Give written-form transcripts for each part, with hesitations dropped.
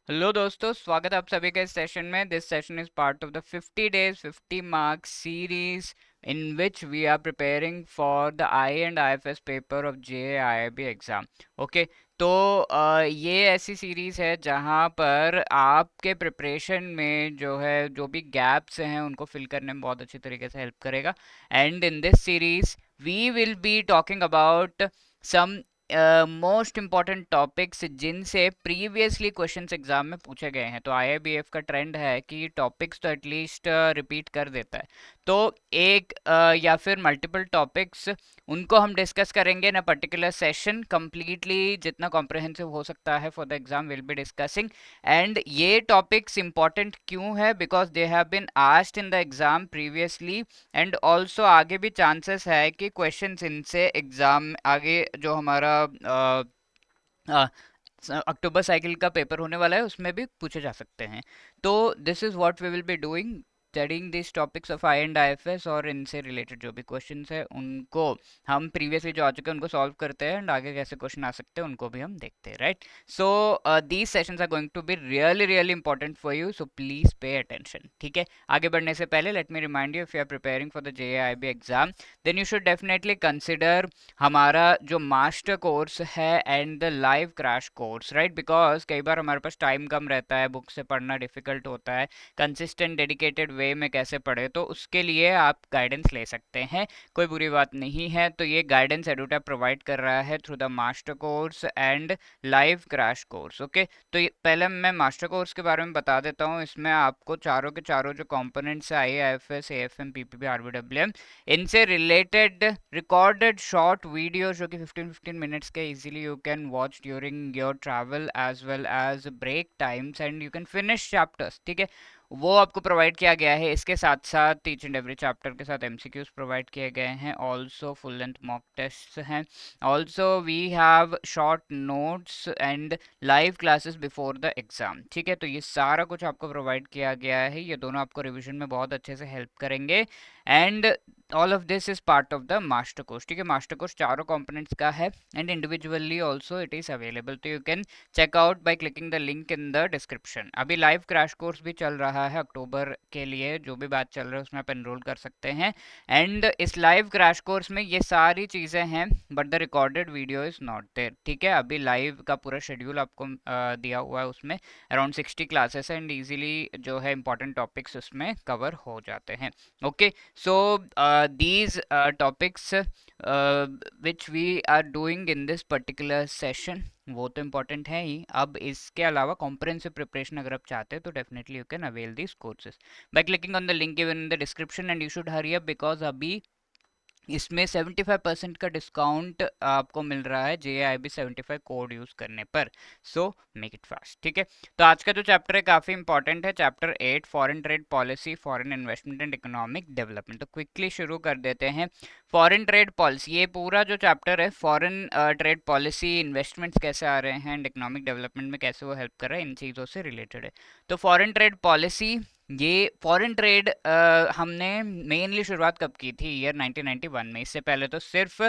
Hello दोस्तों, स्वागत है आप सभी का इस सेशन में। This session is part of the 50 days 50 marks series in which we are preparing for the I and IFS paper of JAIIB exam. Okay, तो ये ऐसी सीरीज है जहां पर आपके प्रिपरेशन में जो है जो भी गैप्स हैं उनको फिल करने में बहुत अच्छी तरीके से हेल्प करेगा। And in this series we will be talking about some most important topics जिनसे प्रीवियसली क्वेश्चंस एग्जाम में पूछे गए हैं। तो आईआईबीएफ का ट्रेंड है कि टॉपिक्स तो एटलीस्ट रिपीट कर देता है। तो एक या फिर मल्टीपल टॉपिक्स उनको हम डिस्कस करेंगे in a particular session, completely जितना कॉम्प्रिहेंसिव हो सकता है for the exam will be discussing. And ये टॉपिक्स इंपॉर्टेंट क्यों है? Because they have been asked in the exam previously, and also आगे भी चांसेस है कि क्वेश्चंस इनसे एग्जाम आगे जो हमारा अक्टूबर साइकिल का पेपर होने वाला है उसमें भी पूछे जा सकते हैं। तो this is what we will be doing, studying this topics of I and IFS, और इनसे रिलेटेड जो भी क्वेश्चंस है उनको हम प्रीवियसली जो आ चुके हैं उनको सॉल्व करते हैं, एंड आगे कैसे क्वेश्चन आ सकते हैं उनको भी हम देखते हैं, right? So these sessions are going to be really really important for you, so please pay attention. ठीक है, आगे बढ़ने से पहले let me remind you, if you are preparing for the JAIIB exam then you should definitely consider हमारा जो master course है and the live crash course, right? Because कई बार हमारे पास टाइम कम रहता है, बुक से पढ़ना डिफिकल्ट होता है, कंसिस्टेंट डेडिकेटेड वे में कैसे पढ़े, तो उसके लिए आप गाइडेंस ले सकते हैं, कोई बुरी बात नहीं है। तो ये गाइडेंस एडुटैप प्रोवाइड कर रहा है through the master course and live crash course. Okay, तो पहले मैं मास्टर कोर्स के बारे में बता देता हूँ। इसमें आपको चारों के चारों जो कंपोनेंट्स है, I F S, A F M, PPB, RBWM, इनसे रिलेटेड रिकॉर्डेड शॉर्ट वीडियो जो कि 15-15 मिनट्स के easily you can watch during your travel as well as break times, and you can finish chapters. ठीक है, वो आपको provide किया गया है। इसके साथ साथ ईच एंड एवरी चैप्टर के साथ एमसीक्यूज प्रोवाइड किए गए हैं, also full length mock test हैं, also we have short notes and live classes before the exam. ठीक है, तो ये सारा कुछ आपको प्रोवाइड किया गया है, ये दोनों आपको रिविजन में बहुत अच्छे से हेल्प करेंगे। And all of this is part of the master course. ठीक है, मास्टर कोर्स चारों कंपोनेंट्स का है, and individually also it is available, तो you can check out by clicking the link in the description. अभी live crash course भी चल रहा है अक्टूबर के लिए, जो भी बैच चल रहा है उसमें आप एनरोल कर सकते हैं। एंड इस लाइव क्रैश कोर्स में ये सारी चीज़ें हैं, but the recorded video is not there. ठीक है, अभी लाइव का पूरा शेड्यूल आपको दिया हुआ है, उसमें अराउंड 60 क्लासेस एंड ईजिली जो है इंपॉर्टेंट टॉपिक्स उसमें कवर हो जाते हैं। Okay, so these topics which we are doing in this particular session वो तो इम्पोर्टेंट है ही। अब इसके अलावा कॉम्प्रिहेंसिव प्रिपरेशन अगर आप चाहते हैं तो definitely you can avail these courses by clicking on the link given in the description, and you should hurry up because अभी इसमें 75% का डिस्काउंट आपको मिल रहा है JIB 75 कोड यूज करने पर, सो मेक इट फास्ट। ठीक है, तो आज का जो चैप्टर है काफी इंपॉर्टेंट है, chapter 8 foreign trade policy, foreign investment and economic development. तो क्विकली शुरू कर देते हैं। फॉरेन ट्रेड पॉलिसी, ये पूरा जो चैप्टर है फॉरेन ट्रेड पॉलिसी, इन्वेस्टमेंट्स कैसे आ रहे हैं एंड इकोनॉमिक डेवलपमेंट में कैसे वो हेल्प कर रहा है, इन चीज़ों से रिलेटेड है। तो फॉरेन ट्रेड पॉलिसी, ये फॉरेन ट्रेड हमने मेनली शुरुआत कब की थी? ईयर 1991 में। इससे पहले तो सिर्फ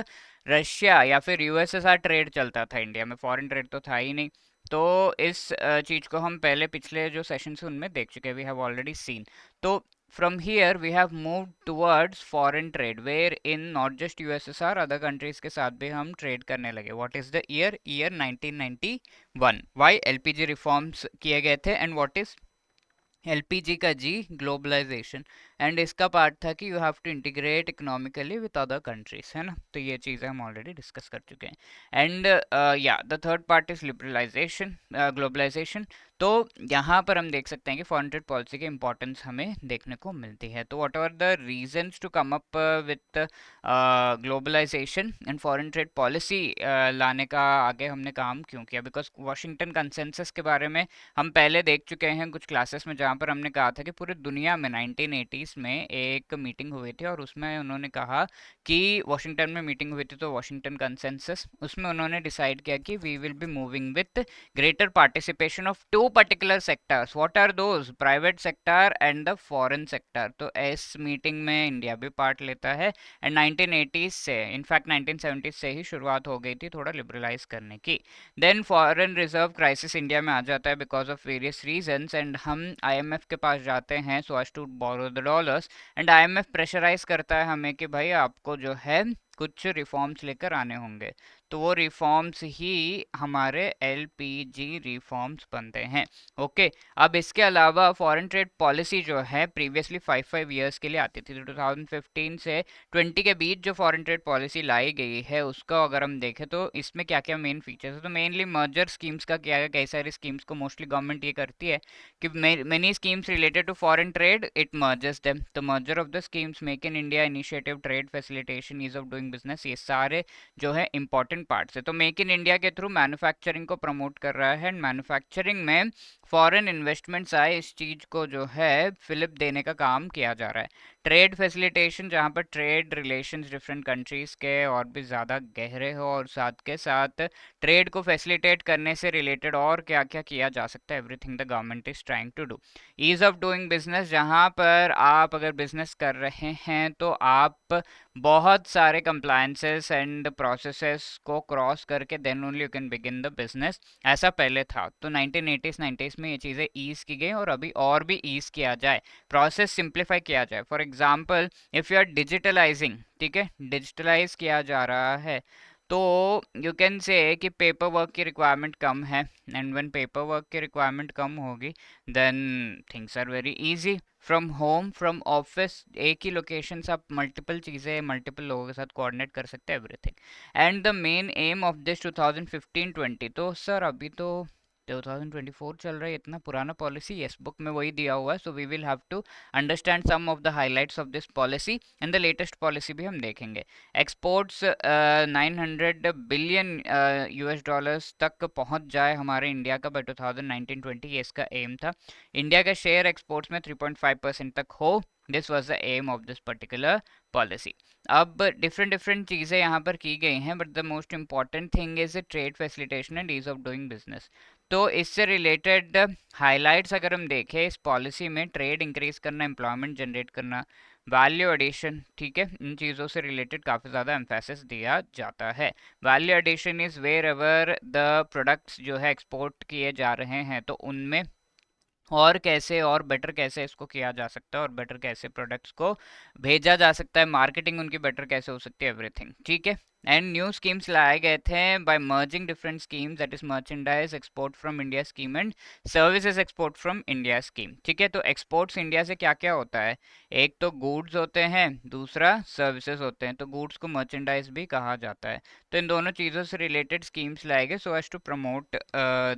रशिया या फिर यूएसएसआर ट्रेड चलता था इंडिया में, फॉरेन ट्रेड तो था ही नहीं। तो इस चीज को हम पहले पिछले जो सेशन से उनमें देख चुके हैं, वी हैव ऑलरेडी सीन। तो from here we have moved towards foreign trade where in not just USSR, other countries के साथ भी हम ट्रेड करने लगे। What is the year? Year 1991। Why? LPG reforms किए गए थे, एंड व्हाट इज एलपीजी का जी? ग्लोबलाइजेशन। एंड इसका पार्ट था कि you have to integrate economically with other countries, है ना? तो ये चीज़ें हम ऑलरेडी डिस्कस कर चुके हैं। एंड या the third part is liberalization, globalization. तो यहाँ पर हम देख सकते हैं कि फॉरेन ट्रेड पॉलिसी की इंपॉर्टेंस हमें देखने को मिलती है। तो what are the reasons to come up with globalization and foreign trade policy लाने का आगे हमने काम क्यों किया? बिकॉज वाशिंगटन कंसेंसस के बारे में हम पहले देख चुके हैं कुछ क्लासेस में, जहाँ पर हमने कहा था कि पूरी दुनिया में 1980 1930 में एक मीटिंग हुई थी और उसमें उन्होंने कहा कि वाशिंगटन में मीटिंग हुई थी, तो वाशिंगटन कंसेंसस, उसमें उन्होंने डिसाइड किया कि we will be moving with greater participation of two particular sectors. What are those? Private sector and the foreign sector. तो इस मीटिंग में इंडिया भी पार्ट लेता है एंड 1980s से, इनफैक्ट 1970s से ही शुरुआत हो गई थी थोड़ा लिबरलाइज करने की. Then foreign reserve crisis India में आ जाता है because of various reasons and हम आईएमएफ के पास जाते हैं so as to borrow the dollars and IMF pressurize करता है हमें कि भाई आपको जो है कुछ रिफॉर्म्स लेकर आने होंगे. तो वो रिफॉर्म्स ही हमारे एलपीजी रिफॉर्म्स बनते हैं. ओके, अब इसके अलावा फॉरेन ट्रेड पॉलिसी जो है प्रीवियसली 5 ईयर्स के लिए आती थी. 2015 से 20 के बीच जो फॉरेन ट्रेड पॉलिसी लाई गई है उसका अगर हम देखें तो इसमें क्या क्या मेन फीचर्स है. तो मेनली मर्जर स्कीम्स का क्या है, कई सारी स्कीम्स को मोस्टली गवर्नमेंट ये करती है कि many schemes related to foreign trade it mergers them. तो merger of the schemes, make in India initiative, trade facilitation, ease of doing business, ये सारे जो है इंपॉर्टेंट पार्ट्स है. तो मेक इन इंडिया के थ्रू मैन्युफैक्चरिंग को प्रमोट कर रहा है एंड मैन्युफैक्चरिंग में फॉरेन इन्वेस्टमेंट्स आए, इस चीज को जो है फिलिप देने का काम किया जा रहा है. ट्रेड फैसिलिटेशन, जहां पर ट्रेड रिलेशंस डिफरेंट कंट्रीज के और भी ज़्यादा गहरे हो और साथ के साथ ट्रेड को फैसिलिटेट करने से रिलेटेड और क्या क्या किया जा सकता है, everything the government is trying to do. Ease of doing business, जहां पर आप अगर बिजनेस कर रहे हैं तो आप बहुत सारे कंप्लायंसेस एंड प्रोसेसेस को क्रॉस करके then only you can begin the business. ऐसा पहले था. तो 1980s 90s में ये चीज़ें ईज की गई और अभी और भी ईज किया जाए, प्रोसेस सिंप्लीफाई किया जाए. For example if you are digitalizing, ठीक है, डिजिटलाइज किया जा रहा है तो यू कैन से कि पेपर वर्क की रिक्वायरमेंट कम है एंड व्हेन पेपर वर्क की रिक्वायरमेंट कम होगी then things are very easy. From home, from office, एक ही लोकेशन से आप मल्टीपल चीज़ें मल्टीपल लोगों के साथ कोऑर्डिनेट कर सकते हैं, everything. And the main M of this 2015-20, तो सर अभी तो 2024 चल रहा है, इतना पुराना पॉलिसी, यस बुक में वही दिया हुआ है. So we will have to understand some of the highlights of this policy and the latest policy भी हम देखेंगे. एक्सपोर्ट्स 900 बिलियन यूएस डॉलर्स तक पहुंच जाए हमारे इंडिया का बाय 2019-20, ये इसका एम था. इंडिया का शेयर एक्सपोर्ट्स में 3.5% तक हो, this was the aim of this particular policy. अब डिफरेंट डिफरेंट चीज़ें यहाँ पर की गई हैं but the most important thing is trade facilitation and ease of doing business. तो इससे रिलेटेड हाइलाइट्स अगर हम देखें इस पॉलिसी में, ट्रेड इंक्रीज करना, एम्प्लॉयमेंट जनरेट करना, वैल्यू एडिशन, ठीक है, इन चीज़ों से रिलेटेड काफ़ी ज़्यादा एम्फेसिस दिया जाता है. Value addition is wherever the products जो है एक्सपोर्ट किए जा रहे हैं तो उनमें और कैसे और बेटर कैसे इसको किया जा सकता है और बेटर कैसे प्रोडक्ट्स को भेजा जा सकता है, मार्केटिंग उनकी बेटर कैसे हो सकती है, एवरीथिंग, ठीक है. एंड न्यू स्कीम्स लाए गए थे by merging different schemes, that is merchandise export from India scheme and services export from India scheme. ठीक है, तो एक्सपोर्ट्स इंडिया से क्या क्या होता है, एक तो गुड्स होते हैं, दूसरा सर्विसेज होते हैं. तो गुड्स को मर्चेंडाइज भी कहा जाता है. तो इन दोनों चीज़ों से रिलेटेड स्कीम्स लाए गए so as to promote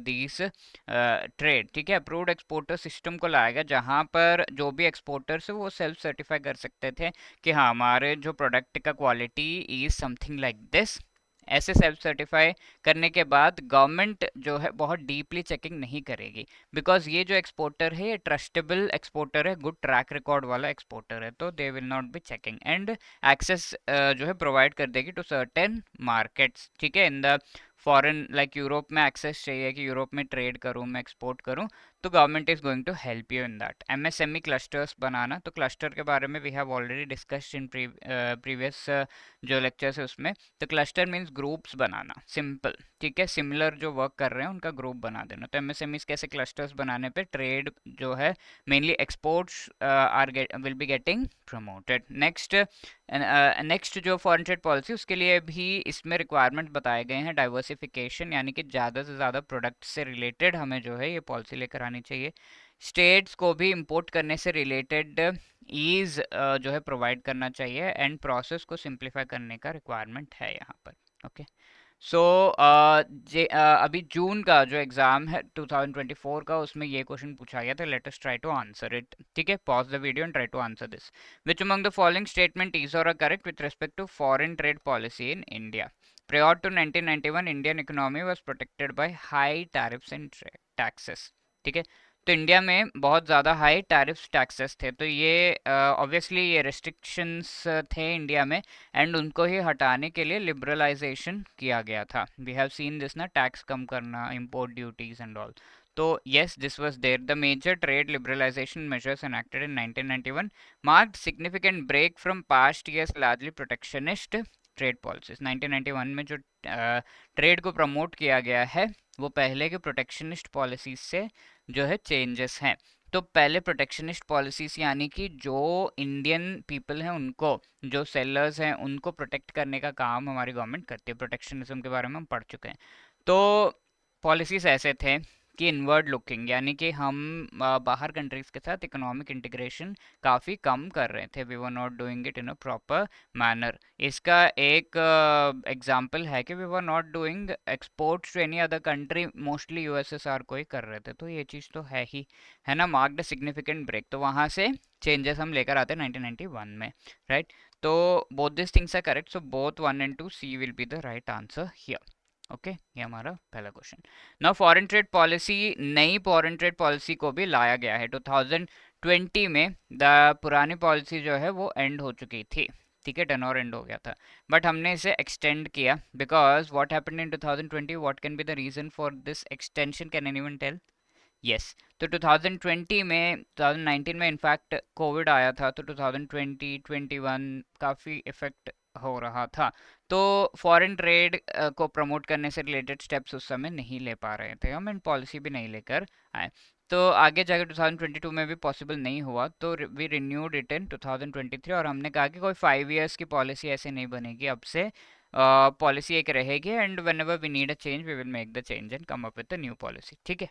these trade. ठीक है, अप्रूव्ड एक्सपोर्टर सिस्टम को लाया गया जहां पर जो भी एक्सपोर्टर्स है वो सेल्फ सर्टिफाई कर सकते थे कि हाँ हमारे जो प्रोडक्ट का quality is something like this. ऐसे सेल्फ सर्टिफाई करने के बाद गवर्नमेंट जो है बहुत डीपली चेकिंग नहीं करेगी बिकॉज ये जो एक्सपोर्टर है ये ट्रस्टेबल एक्सपोर्टर है, गुड ट्रैक रिकॉर्ड वाला एक्सपोर्टर है, तो they will not be checking and access जो है प्रोवाइड कर देगी टू सर्टेन मार्केट्स. ठीक है, in the foreign like Europe में एक्सेस चाहिए कि यूरोप में ट्रेड करूँ, मैं एक्सपोर्ट करूँ, तो government is going to help you in that. MSME clusters बनाना, तो क्लस्टर के बारे में we have already discussed in previous जो लेक्चर्स है उसमें. तो क्लस्टर मीन्स ग्रुप्स बनाना, सिंपल, ठीक है, सिमिलर जो वर्क कर रहे हैं उनका ग्रुप बना देना. तो एमएसएमईज कैसे क्लस्टर्स बनाने पे ट्रेड जो है mainly exports will be getting promoted. Next जो फॉरेन ट्रेड पॉलिसी उसके लिए भी इसमें रिक्वायरमेंट बताए गए हैं, डाइवर्सिफिकेशन, यानी कि ज़्यादा से ज़्यादा प्रोडक्ट से रिलेटेड हमें जो है ये पॉलिसी लेकर आनी चाहिए. स्टेट्स को भी इंपोर्ट करने से रिलेटेड ईज जो है प्रोवाइड करना चाहिए एंड प्रोसेस को सिंप्लीफाई करने का रिक्वायरमेंट है यहाँ पर. ओके, सो अभी जून का जो एग्जाम है 2024 का उसमें ये क्वेश्चन पूछा गया था, let us try to answer it. ठीक है, pause the video and try to answer this. Which among the following statement is or correct with respect to foreign trade policy in India. Prior to 1991 Indian economy was protected by high tariffs and taxes. ठीक है, तो India में बहुत ज़्यादा high tariffs taxes थे, तो ये obviously ये रेस्ट्रिक्शंस थे इंडिया में, एंड उनको ही हटाने के लिए लिबरलाइजेशन किया गया था। वी हैव सीन दिस ना, टैक्स कम करना, इंपोर्ट ड्यूटीज एंड ऑल। तो yes, this was there. The major trade liberalization measures enacted in 1991 marked significant break from past years largely protectionist trade policies. 1991 में जो trade को promote किया गया है वो पहले के प्रोटेक्शनिस्ट पॉलिसीज से जो है चेंजेस हैं। तो पहले प्रोटेक्शनिस्ट पॉलिसीज यानी कि जो इंडियन पीपल हैं उनको, जो सेलर्स हैं उनको प्रोटेक्ट करने का काम हमारी गवर्नमेंट करती है। प्रोटेक्शनिज्म के बारे में हम पढ़ चुके हैं। तो पॉलिसीज ऐसे थे कि इनवर्ड लुकिंग, यानी कि हम बाहर कंट्रीज के साथ इकोनॉमिक इंटीग्रेशन काफ़ी कम कर रहे थे। We were not doing it in a proper manner. इसका एक एग्जांपल है कि we were not doing exports to any other country, mostly USSR को ही कर रहे थे। तो ये चीज़ तो है ही, है ना, मार्क्ड अ सिग्निफिकेंट ब्रेक। तो वहाँ से चेंजेस हम लेकर आते हैं 1991 में, राइट। तो both this things are correct, so both 1 and 2 C will be the right answer here. Okay, ये हमारा पहला question. Now foreign trade policy, नई फॉरेन ट्रेड पॉलिसी को भी लाया गया है 2020 में। द पुरानी पॉलिसी जो है वो एंड हो चुकी थी, ठीक है, टर्न ओवर एंड हो गया था, बट हमने इसे एक्सटेंड किया because what happened in 2020, what can be the reason for this extension, can anyone tell? Yes, तो 2020 में, 2019 में इनफैक्ट कोविड आया था, तो 2020 21 काफ़ी इफेक्ट हो रहा था। तो फॉरेन ट्रेड को प्रमोट करने से रिलेटेड स्टेप्स उस समय नहीं ले पा रहे थे हम, एंड पॉलिसी भी नहीं लेकर आए। तो आगे जाकर 2022 में भी पॉसिबल नहीं हुआ, तो वी रिन्यूड इट इन 2023, और हमने कहा कि कोई 5 इयर्स की पॉलिसी ऐसे नहीं बनेगी, अब से पॉलिसी एक रहेगी, and whenever we need a change we will make the change and come up with the new policy, ठीक है,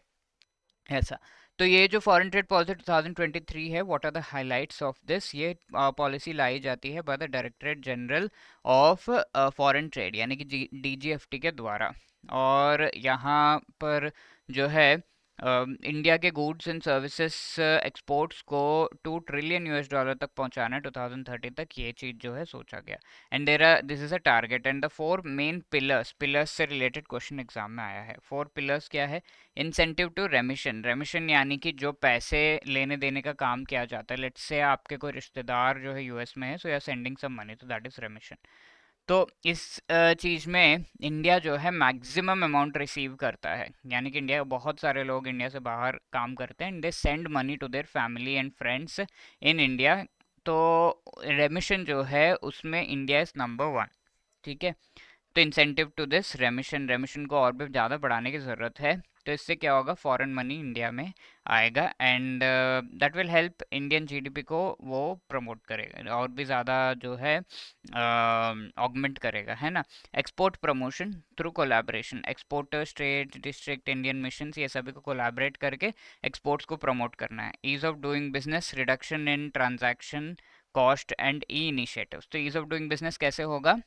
ऐसा। तो ये जो फॉरेन ट्रेड पॉलिसी 2023 है, what are the highlights of this? ये पॉलिसी लाई जाती है by the directorate general of foreign trade, यानी कि डीजीएफटी के द्वारा। और यहाँ पर जो है इंडिया के गुड्स एंड सर्विसेज एक्सपोर्ट्स को $2 ट्रिलियन तक पहुंचाना है 2030 तक, ये चीज़ जो है सोचा गया। And there are, this is a target, and the 4 main pillars, pillars से रिलेटेड क्वेश्चन एग्जाम में आया है। 4 पिलर्स क्या है? इंसेंटिव टू रेमिशन, रेमिशन यानी कि जो पैसे लेने देने का काम किया जाता है। लेट्स से आपके कोई रिश्तेदार जो है यूएस में है, so you are sending some money, तो दैट इज रेमिशन। तो इस चीज़ में इंडिया जो है मैक्सिमम अमाउंट रिसीव करता है, यानी कि इंडिया, बहुत सारे लोग इंडिया से बाहर काम करते हैं, they send money to their family and friends in India. तो रेमिशन जो है उसमें इंडिया इज नंबर 1, ठीक है। तो incentive to this remission, remission को और भी ज़्यादा बढ़ाने की ज़रूरत है। तो इससे क्या होगा? फॉरेन मनी इंडिया में आएगा, and that will help Indian GDP को, वो प्रमोट करेगा और भी ज़्यादा जो है ऑगमेंट करेगा, है ना। Export promotion through collaboration, exporter, state, district, Indian mission, ये सभी को कोलैबोरेट करके एक्सपोर्ट्स को प्रमोट करना है। Ease of doing business, reduction in transaction cost and e initiatives. तो ईज ऑफ डूइंग बिजनेस कैसे होगा?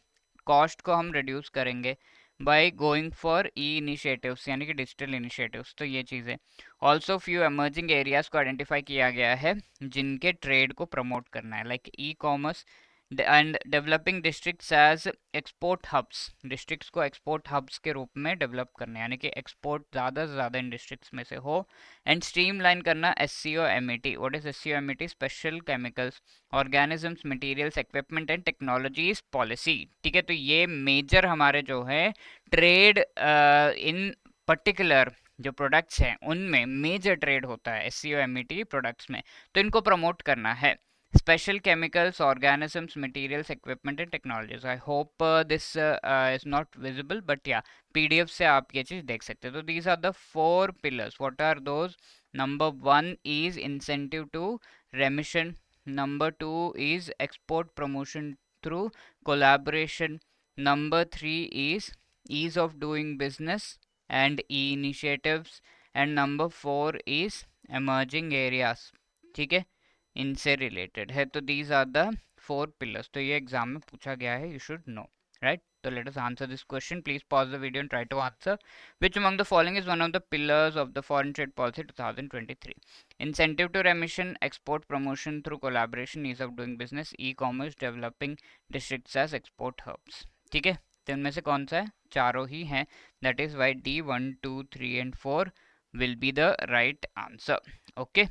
कॉस्ट को हम रिड्यूस करेंगे by going for e initiatives, यानी कि डिजिटल इनिशिएटिव्स। तो ये चीज़ें, ऑल्सो फ्यू एमर्जिंग एरियाज को आइडेंटिफाई किया गया है जिनके ट्रेड को प्रमोट करना है, like e commerce and developing districts as export hubs. Districts को एक्सपोर्ट हब्स के रूप में डेवलप करना है, यानी कि एक्सपोर्ट ज़्यादा से ज़्यादा इन डिस्ट्रिक्ट्स में से हो। एंड स्ट्रीमलाइन करना S C O M E T. What is S C O M E T? Special chemicals, organisms, materials, equipment and technologies policy, ठीक है। तो ये मेजर हमारे जो है ट्रेड इन पर्टिकुलर जो प्रोडक्ट्स हैं उनमें मेजर ट्रेड होता है S C O M E T products में, तो इनको प्रमोट करना है। Special chemicals, organisms, materials, equipment and technologies. I hope this is not visible, but या पीडीएफ से आप ये चीज़ देख सकते हो। तो these are the 4 pillars. What are those? Number 1 is incentive to remission. Number 2 is export promotion through collaboration. Number 3 is ease of doing business and e-initiatives. And number 4 is emerging areas, ठीक है, इनसे related है। तो these are the 4 pillars. तो ये exam में पूछा गया है, you should know, right. So let us answer this question. Please pause the video and try to answer. Which among the following is one of the pillars of the foreign trade policy 2023? Incentive to remission, export promotion through collaboration, ease of doing business, e-commerce, developing districts as export hubs. ठीक है, तो इनमें से कौन सा है? चारों ही हैं, that is why D 1 2 3 and 4 will be the right answer. Okay.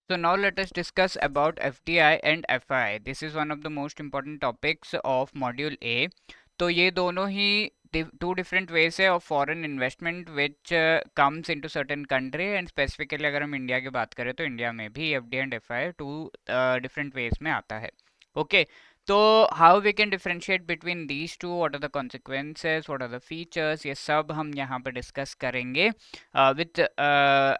So now let us discuss about FDI and FII. This is one of the most important topics of module A. तो ये दोनों ही two different ways है of foreign investment which comes into certain country, and specifically अगर हम India की बात करें तो इंडिया में भी FDI and FII two different ways में आता है. Okay. तो how we can differentiate between these two, what are the consequences, what are the features, ये सब हम यहाँ पर डिस्कस करेंगे with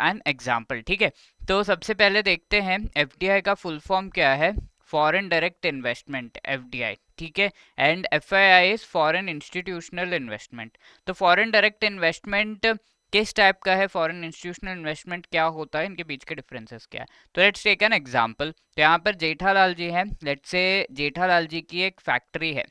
an example. ठीक है. तो सबसे पहले देखते हैं एफडीआई का फुल फॉर्म क्या है. Foreign direct investment, FDI. ठीक है. And FII is foreign institutional investment. तो फॉरेन डायरेक्ट इन्वेस्टमेंट किस टाइप का है, फॉरेन इंस्टीट्यूशनल इन्वेस्टमेंट क्या होता है, इनके बीच के डिफरेंसेस क्या है. तो लेट्स टेक एन एग्जांपल. तो यहाँ पर जेठालाल जी हैं. लेट्स से जेठालाल जी की एक फैक्ट्री है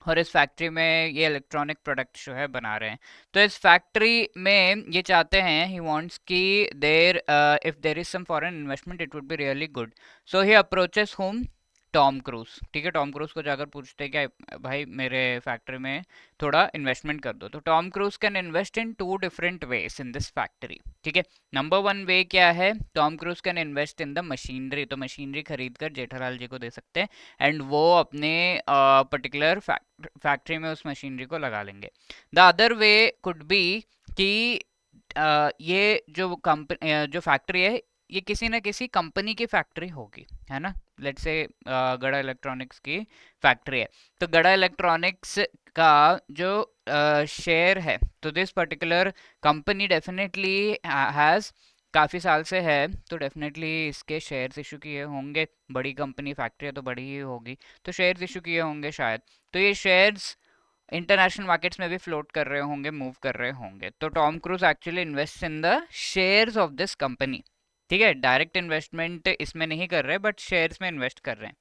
और इस फैक्ट्री में ये इलेक्ट्रॉनिक प्रोडक्ट जो है बना रहे हैं. तो इस फैक्ट्री में ये चाहते हैं, ही वांट्स कि there if there is some foreign investment it would be really good. So he approaches home, Tom Cruise. ठीक है. टॉम क्रूज को जाकर पूछते हैं कि भाई मेरे फैक्ट्री में थोड़ा इन्वेस्टमेंट कर दो. तो Tom Cruise can invest in two different ways in this factory. ठीक है. नंबर वन वे क्या है, Tom Cruise can invest in the machinery. तो मशीनरी खरीद कर जेठालाल जी को दे सकते हैं एंड वो अपने पर्टिकुलर फैक्ट्री में उस मशीनरी को लगा लेंगे. The other way could be कि ये जो कंपनी जो फैक्ट्री है ये किसी न किसी कंपनी की फैक्ट्री होगी, है ना. लेट्स से गड़ा इलेक्ट्रॉनिक्स की फैक्ट्री है. तो गड़ा इलेक्ट्रॉनिक्स का जो शेयर है, तो this particular company definitely has काफ़ी साल से है, तो डेफिनेटली इसके शेयर्स इशू किए होंगे. बड़ी कंपनी फैक्ट्री है तो बड़ी ही होगी, तो शेयर्स इशू किए होंगे शायद. तो ये शेयर्स इंटरनेशनल मार्केट्स में भी फ्लोट कर रहे होंगे, मूव कर रहे होंगे. तो Tom cruise actually invest in the shares of this company. ठीक है. डायरेक्ट इन्वेस्टमेंट इसमें नहीं कर रहे बट शेयर्स में इन्वेस्ट कर रहे हैं.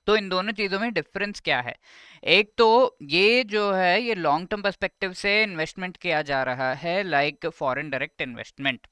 तो इन दोनों चीज़ों में डिफरेंस क्या है. एक तो ये जो है ये लॉन्ग टर्म पर्सपेक्टिव से इन्वेस्टमेंट किया जा रहा है, like foreign direct investment.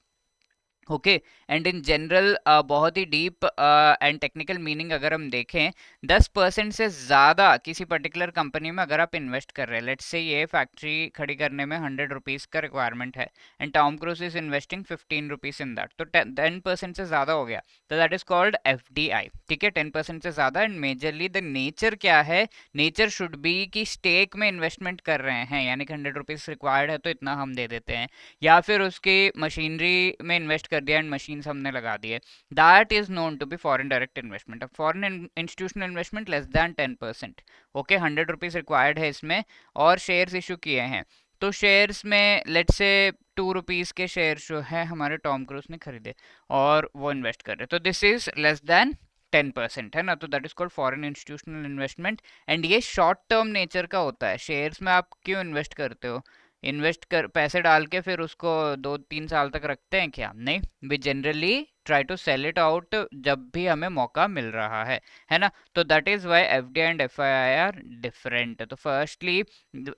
Okay. And in general बहुत ही डीप एंड टेक्निकल मीनिंग अगर हम देखें, 10% से ज़्यादा किसी पर्टिकुलर कंपनी में अगर आप इन्वेस्ट कर रहे हैं, लेट्स से ये फैक्ट्री खड़ी करने में 100 रुपीज़ का रिक्वायरमेंट है and Tom cruise is investing 15 rupees in that, तो 10% से ज़्यादा हो गया, तो दैट इज कॉल्ड एफडीआई. ठीक है. 10% से ज़्यादा. एंड मेजरली द नेचर क्या है, नेचर शुड बी कि स्टेक में इन्वेस्टमेंट कर रहे हैं, यानी कि 100 रुपीज़ रिक्वायर्ड है तो इतना हम दे देते हैं, या फिर उसकी मशीनरी में इन्वेस्ट कर दिया एंड मशीन्स हमने लगा दिए. That is known to be foreign direct investment. Foreign institutional investment less than 10%. Okay. 100 rupees required है इसमें और शेयर्स इशू किए हैं. तो शेयर्स में लेट्स से 2 रुपीज़ के शेयर जो है हमारे टॉम क्रूज ने खरीदे और वो इन्वेस्ट कर रहे, तो दिस इज लेस दैन 10%, है ना. तो that is called foreign institutional investment. And ये शॉर्ट टर्म नेचर का होता है. शेयर्स में आप क्यों इन्वेस्ट करते हो, इन्वेस्ट कर पैसे डाल के फिर उसको 2-3 साल तक रखते हैं क्या, नहीं. We generally try to sell it out जब भी हमें मौका मिल रहा है ना. तो that is why F D and F I I are different. तो firstly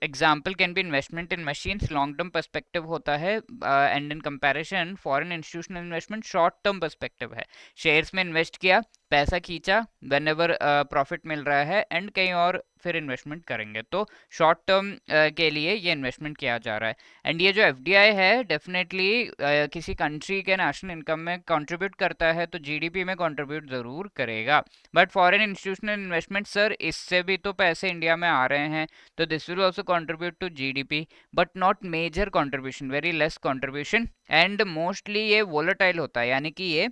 example can be investment in machines, long term perspective होता है, and in comparison foreign institutional investment short term perspective है. शेयर्स में invest किया, पैसा खींचा when ever profit मिल रहा है एंड कहीं और फिर इन्वेस्टमेंट करेंगे, तो शॉर्ट टर्म के लिए ये इन्वेस्टमेंट किया जा रहा है. एंड ये जो एफडीआई है डेफिनेटली किसी कंट्री के नेशनल इनकम में कंट्रीब्यूट करता है, तो जीडीपी में कंट्रीब्यूट ज़रूर करेगा. But foreign institutional investment sir इससे भी तो पैसे इंडिया में आ रहे हैं, तो this will also contribute to GDP but not major contribution, very less contribution. And mostly ये वोलेटाइल होता है, यानी कि ये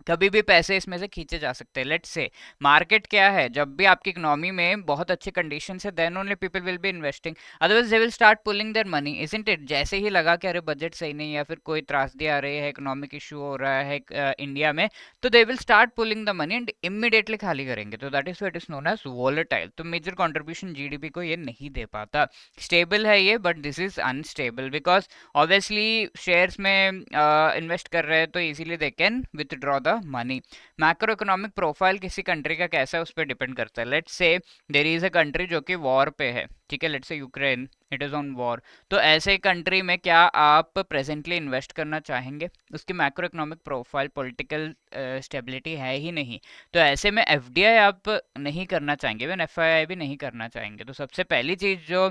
कभी भी पैसे इसमें से खींचे जा सकते हैं. लेट्स से मार्केट क्या है, जब भी आपकी इकोनॉमी में बहुत अच्छे कंडीशन है then only people will be investing, otherwise they will start pulling their money, isn't it. जैसे ही लगा कि अरे बजट सही नहीं है या फिर कोई त्रासदी आ रही है, इकोनॉमिक इशू हो रहा है इंडिया में, तो they will start pulling the money and immediately खाली करेंगे. तो that is what is known as volatile. तो मेजर कंट्रीब्यूशन जीडीपी को ये नहीं दे पाता. स्टेबल है ये but this is unstable because obviously shares में इन्वेस्ट कर रहे हैं तो easily they can withdraw the money. Macro economic profile किसी कंट्री का कैसा है उस पर डिपेंड करता है. Let's say there is a country जो कि वॉर पे है, ठीक है, let's say Ukraine, it is on war, तो ऐसे कंट्री में क्या आप प्रेजेंटली इन्वेस्ट करना चाहेंगे? उसकी macro economic profile, political stability है ही नहीं, तो ऐसे में एफडीआई आप नहीं करना चाहेंगे, इवन एफआईआई भी नहीं करना चाहेंगे। तो सबसे पहली चीज़ जो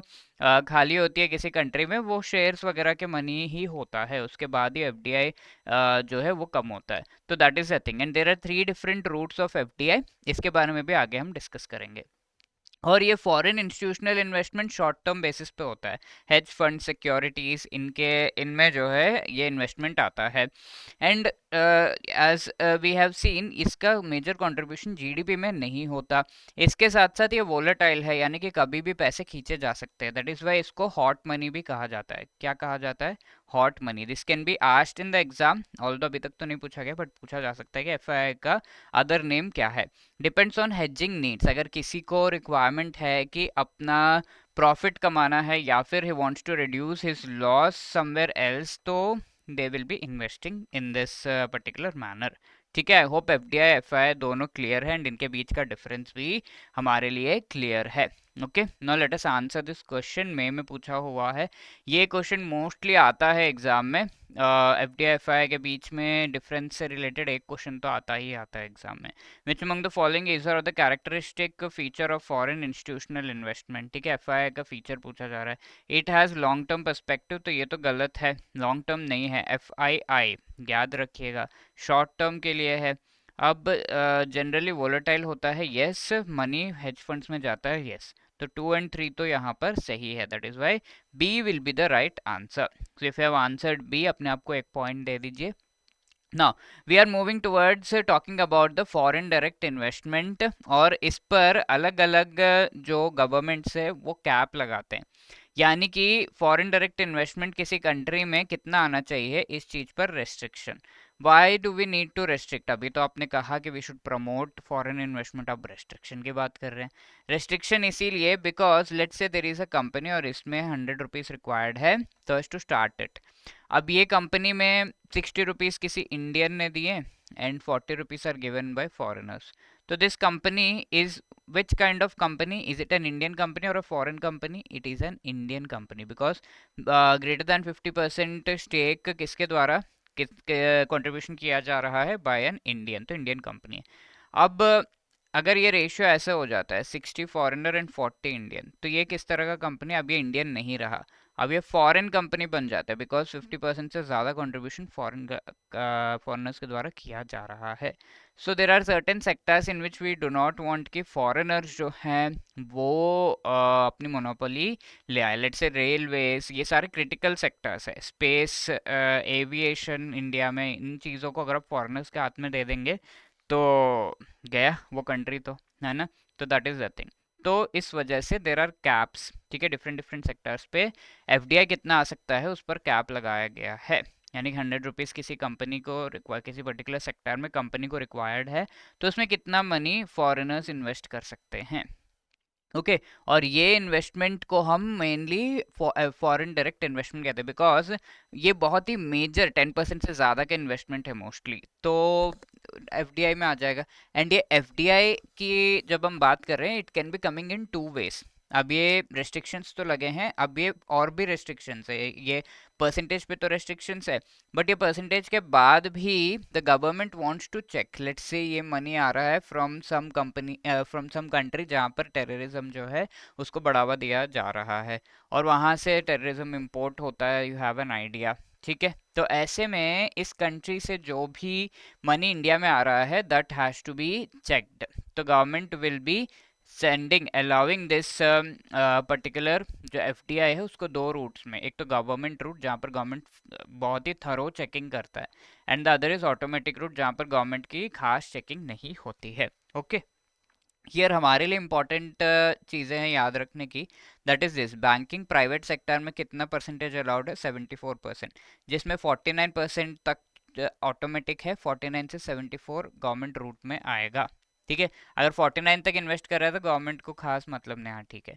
खाली होती है किसी कंट्री में, वो शेयर्स वगैरह के मनी ही होता है, उसके बाद ही एफडीआई जो है वो कम होता है। तो that is the thing, and there are 3 different routes of FDI, इसके बारे में भी आगे हम डिस्कस करेंगे। और ये foreign institutional investment short term basis पे होता है, हेज फंड, सिक्योरिटीज, इनके इनमें जो है ये इन्वेस्टमेंट आता है। And as we have seen, इसका मेजर कंट्रीब्यूशन जीडीपी में नहीं होता। इसके साथ साथ ये वोलेटाइल है, यानी कि कभी भी पैसे खींचे जा सकते हैं, दैट इज वाई इसको हॉट मनी भी कहा जाता है। क्या कहा जाता है? Hot money. This can be asked in the exam, although अभी तक तो नहीं पूछा गया, बट पूछा जा सकता है कि एफआईआई का अदर नेम क्या है। डिपेंड्स ऑन हेजिंग नीड्स, अगर किसी को रिक्वायरमेंट है कि अपना प्रॉफिट कमाना है या फिर he wants to reduce his loss somewhere else, तो they will be investing in this particular manner. ठीक है, आई होप एफडीआई एफआईआई दोनों क्लियर है, एंड इनके बीच का डिफरेंस भी हमारे लिए क्लियर है। Okay, now let us answer this question, में पूछा हुआ है। ये क्वेश्चन मोस्टली आता है एग्जाम में, एफ डी एफ आई के बीच में डिफरेंस से रिलेटेड एक क्वेश्चन तो आता ही आता है एग्जाम में। Which among the following is are the characteristic feature of foreign institutional investment? ठीक है, एफ आई का फीचर पूछा जा रहा है। It has long term perspective, तो ये तो गलत है, लॉन्ग टर्म नहीं है। एफ आई आई याद रखिएगा, शॉर्ट टर्म के लिए है। अब जनरली वोलेटाइल होता है, यस, मनी हेज फंड्स में जाता है, यस। तो 2 एंड 3 तो यहाँ पर सही है, that is why B will be the right answer. So if you have answered B, अपने आप को एक पॉइंट दे दीजिए। Now we are moving towards talking about the foreign direct investment, और इस पर अलग अलग जो गवर्नमेंट्स है वो कैप लगाते हैं, यानी कि फॉरेन डायरेक्ट इन्वेस्टमेंट किसी कंट्री में कितना आना चाहिए, इस चीज पर restriction. Why do we need to restrict? अभी तो आपने कहा कि we should promote foreign investment, अब रेस्ट्रिक्शन की बात कर रहे हैं। रेस्ट्रिक्शन इसीलिए because let's say there is a company और इसमें 100 रुपीज रिक्वायर्ड है फर्स्ट टू स्टार्ट इट। अब ये कंपनी में 60 रुपीज किसी इंडियन ने दिए and 40 rupees are given by foreigners. तो this company is which kind of company? Is it an Indian company or a foreign company? It is an Indian company because greater than 50% stake किसके द्वारा contribution किया जा रहा है? Bye an Indian, तो Indian company है। अब अगर ये रेशियो ऐसे हो जाता है 60 फॉरेनर एंड 40 इंडियन, तो ये किस तरह का कंपनी? अब ये इंडियन नहीं रहा, अब ये फॉरेन कंपनी बन जाता है, बिकॉज 50% से ज़्यादा कंट्रीब्यूशन फॉरेनर्स के द्वारा किया जा रहा है। So there are certain sectors in which we do not want कि फॉरेनर्स जो हैं वो अपनी मोनोपोली ले आए। लेट्स से रेलवेज, ये सारे क्रिटिकल सेक्टर्स है, स्पेस, एविएशन, इंडिया में इन चीज़ों को अगर आप फॉरेनर्स के हाथ में दे देंगे तो गया वो कंट्री, तो है ना। तो दैट इज़ द थिंग। तो इस वजह से देर आर कैप्स, ठीक है, डिफरेंट डिफरेंट सेक्टर्स पे एफडीआई कितना आ सकता है उस पर कैप लगाया गया है। यानी 100 रुपीज़ किसी कंपनी को रिक्वायर, किसी पर्टिकुलर सेक्टर में कंपनी को रिक्वायर्ड है, तो उसमें कितना मनी फॉरेनर्स इन्वेस्ट कर सकते हैं। ओके और ये इन्वेस्टमेंट को हम मेनली फॉरेन डायरेक्ट इन्वेस्टमेंट कहते हैं, बिकॉज ये बहुत ही मेजर 10% से ज़्यादा का इन्वेस्टमेंट है मोस्टली, तो एफडीआई में आ जाएगा। एंड ये एफडीआई की जब हम बात कर रहे हैं, it can be coming in 2 ways. अब ये रेस्ट्रिक्शंस तो लगे हैं, अब ये और भी रेस्ट्रिक्शंस है, ये परसेंटेज पे तो रेस्ट्रिक्शंस है, बट ये परसेंटेज के बाद भी the government wants to check, let's say ये मनी आ रहा है from some company, from some country जहाँ पर टेररिज्म जो है उसको बढ़ावा दिया जा रहा है, और वहाँ से टेररिज्म इंपोर्ट होता है, यू हैव एन आइडिया। ठीक है, तो ऐसे में इस कंट्री से जो भी मनी इंडिया में आ रहा है that has to be checked, तो government will be sending allowing this particular जो एफडीआई है उसको 2 रूट्स में, एक तो गवर्नमेंट रूट जहाँ पर गवर्नमेंट बहुत ही थरो चेकिंग करता है, and the other is automatic route जहाँ पर गवर्नमेंट की खास चेकिंग नहीं होती है। ओके, हियर हमारे लिए इंपॉर्टेंट चीज़ें हैं याद रखने की, that is this, banking private sector में कितना परसेंटेज अलाउड है? 74%, जिसमें 49% तक ऑटोमेटिक है, 49 से 74 गवर्नमेंट रूट में आएगा। ठीक है, अगर 49 तक इन्वेस्ट कर रहा है तो गवर्नमेंट को खास मतलब नहीं, हाँ ठीक है।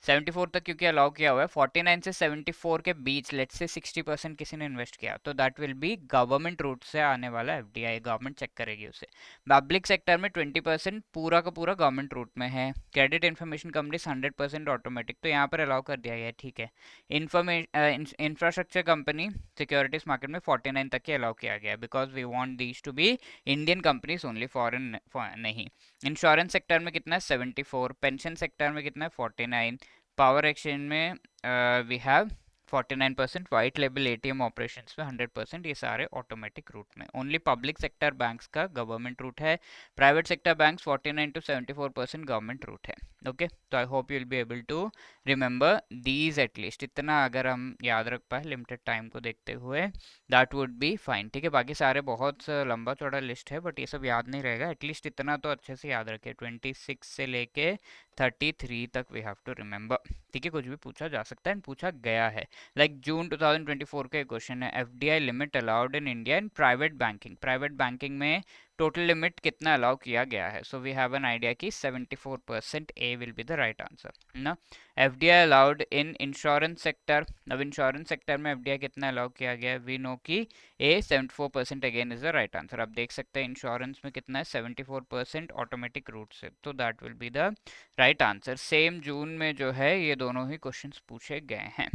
74 तक क्योंकि अलाउ किया हुआ है, 49 से 74 के बीच लेट्स से 60% किसी ने इन्वेस्ट किया तो that will B government route से आने वाला एफडीआई, गवर्नमेंट चेक करेगी उसे। पब्लिक सेक्टर में 20% पूरा का पूरा गवर्नमेंट रूट में है। क्रेडिट इन्फॉर्मेशन कंपनीज 100% ऑटोमेटिक, तो यहाँ पर अलाउ कर दिया गया है, ठीक है। इंफ्रास्ट्रक्चर कंपनी सिक्योरिटीज मार्केट में 49 तक के अलाउ किया गया है because we want these to be Indian companies only, foreign नहीं। इंश्योरेंस सेक्टर में कितना है 74, पेंशन सेक्टर में कितना है 49, पावर एक्सचेंज में we have 49%, white label ATM operations में 100%, ये सारे ऑटोमेटिक रूट में। ओनली पब्लिक सेक्टर बैंक्स का गवर्नमेंट रूट है, private sector banks 49 to 74% government route है। ओके, तो I hope you will be able to remember these at least, इतना अगर हम याद रख पाए लिमिटेड टाइम को देखते हुए दैट वुड बी फाइन, ठीक है। बाकी सारे बहुत लंबा चौड़ा लिस्ट है बट ये सब याद नहीं रहेगा, एटलीस्ट इतना तो अच्छे से याद रखे, 26 से लेके 33 तक वी हैव टू रिमेंबर, ठीक है। कुछ भी पूछा जा सकता है, पूछा गया है। लाइक जून 2024 का क्वेश्चन है, FDI limit allowed in India in private banking, private banking में टोटल लिमिट कितना अलाउ किया गया है। So we have an idea कि 74%, A will be the right answer ना। FDI allowed in insurance sector, अब इंश्योरेंस सेक्टर में FDI कितना अलाउ किया गया है, वी नो कि A 74%, again is the right answer. आप देख सकते हैं इंश्योरेंस में कितना है 74% ऑटोमेटिक रूट से, तो that will be the right answer. Same June में जो है ये दोनों ही क्वेश्चंस पूछे गए हैं।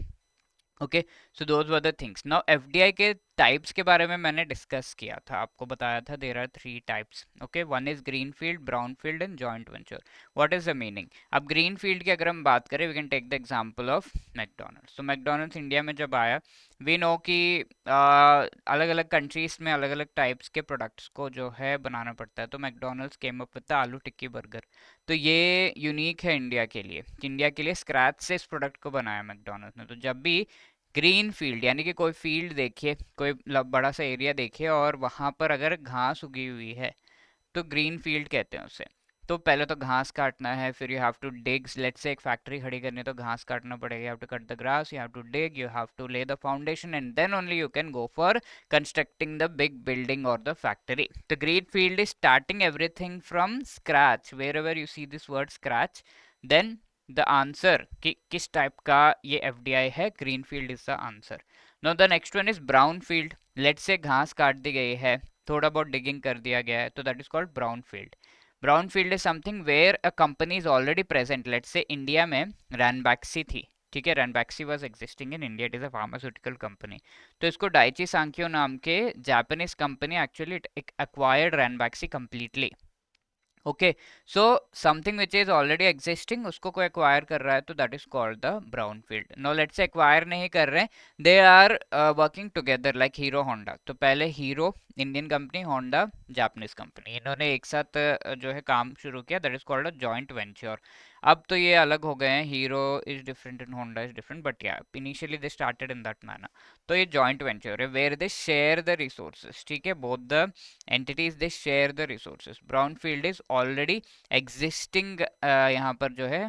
Okay, so those were the things. Now FDI के टाइप्स के बारे में मैंने डिस्कस किया था, आपको बताया था there are 3 types. Okay, one is green field, brown field and joint venture. What is the meaning? अब ग्रीन फील्ड की अगर हम बात करें, we can take the example of McDonald's. तो मैकडोनल्ड्स इंडिया में जब आया, वी नो कि अलग अलग कंट्रीज में अलग अलग टाइप्स के प्रोडक्ट्स को जो है बनाना पड़ता है, तो McDonald's came up with the आलू टिक्की बर्गर। तो ये यूनिक है इंडिया के लिए, इंडिया के लिए स्क्रैच से इस प्रोडक्ट को बनाया मैकडोनल्ड्स ने। तो जब भी ग्रीन फील्ड यानी कि कोई फील्ड देखिए, कोई बड़ा सा एरिया देखिए और वहां पर अगर घास उगी हुई है तो ग्रीन फील्ड कहते हैं उसे। तो पहले तो घास काटना है, फिर you have to dig, let's say एक फैक्ट्री खड़ी करनी है तो घास काटना पड़ेगा, you have to cut the grass, you have to dig, you have to lay the foundation and then only you can go for constructing the big building और the factory. तो green field is starting everything from scratch, wherever you see this word scratch, then the answer कि किस type का ये FDI है, green field is the answer. No the next one is brown field, let's say घास काट दी गई है, थोड़ा बहुत डिगिंग कर दिया गया है, तो that is called brown field. Brown field is something where a company is already present, let's say India में रैनबैक्सी थी, ठीक है, Ranbaxy was existing in India, it is a pharmaceutical company. तो इसको डाइची सांक्यो नाम के Japanese company actually acquired Ranbaxy completely. Okay, so something which is already existing उसको कोई एक्वायर कर रहा है तो that is called the brown field. No let's say acquire नहीं कर रहे, they are working together like Hero Honda. तो पहले Hero Indian company, Honda Japanese company, इन्होंने एक साथ जो है काम शुरू किया, that is called a joint venture. अब तो ये अलग हो गए हैं, Hero is different and Honda is different, but या initially they started in that manner. तो ये जॉइंट वेंचर है where they share the resources, ठीक है, both the entities they share the resources. Brown field is already existing, यहाँ पर जो है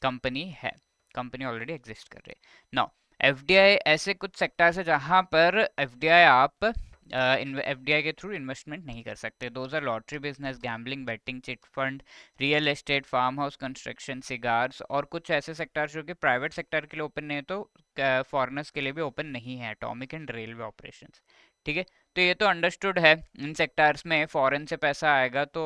कंपनी है, कंपनी ऑलरेडी एग्जिस्ट कर रही है। नाउ एफडीआई ऐसे कुछ सेक्टर्स है जहां पर एफडीआई आप एफडीआई के थ्रू इन्वेस्टमेंट नहीं कर सकते। Those are lottery business, gambling, betting, chit fund, real estate, farm house construction, cigars, और कुछ ऐसे सेक्टर्स जो कि प्राइवेट सेक्टर के लिए ओपन नहीं है तो फॉरेनर्स के लिए भी ओपन नहीं है, एटॉमिक एंड रेलवे ऑपरेशंस, ठीक है। तो ये तो अंडरस्टूड है, इन सेक्टर्स में फॉरेन से पैसा आएगा तो